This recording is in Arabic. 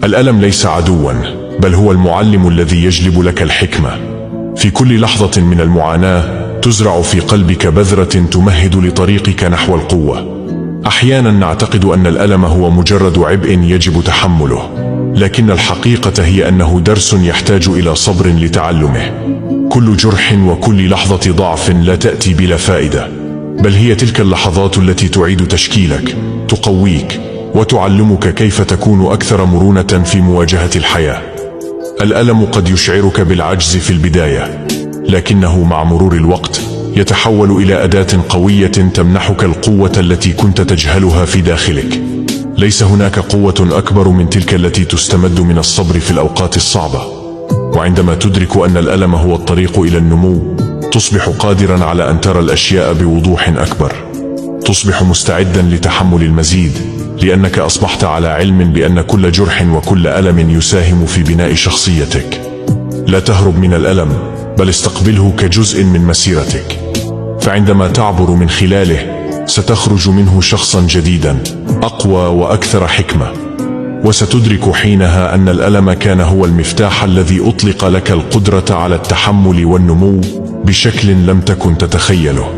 الألم ليس عدوا، بل هو المعلم الذي يجلب لك الحكمة. في كل لحظة من المعاناة تزرع في قلبك بذرة تمهد لطريقك نحو القوة. أحيانا نعتقد أن الألم هو مجرد عبء يجب تحمله، لكن الحقيقة هي أنه درس يحتاج إلى صبر لتعلمه. كل جرح وكل لحظة ضعف لا تأتي بلا فائدة، بل هي تلك اللحظات التي تعيد تشكيلك، تقويك، وتعلمك كيف تكون أكثر مرونة في مواجهة الحياة. الألم قد يشعرك بالعجز في البداية، لكنه مع مرور الوقت يتحول إلى أداة قوية تمنحك القوة التي كنت تجهلها في داخلك. ليس هناك قوة أكبر من تلك التي تستمد من الصبر في الأوقات الصعبة. وعندما تدرك أن الألم هو الطريق إلى النمو، تصبح قادرا على أن ترى الأشياء بوضوح أكبر. تصبح مستعدا لتحمل المزيد، لأنك أصبحت على علم بأن كل جرح وكل ألم يساهم في بناء شخصيتك. لا تهرب من الألم، بل استقبله كجزء من مسيرتك، فعندما تعبر من خلاله ستخرج منه شخصا جديدا، أقوى وأكثر حكمة. وستدرك حينها أن الألم كان هو المفتاح الذي أطلق لك القدرة على التحمل والنمو بشكل لم تكن تتخيله.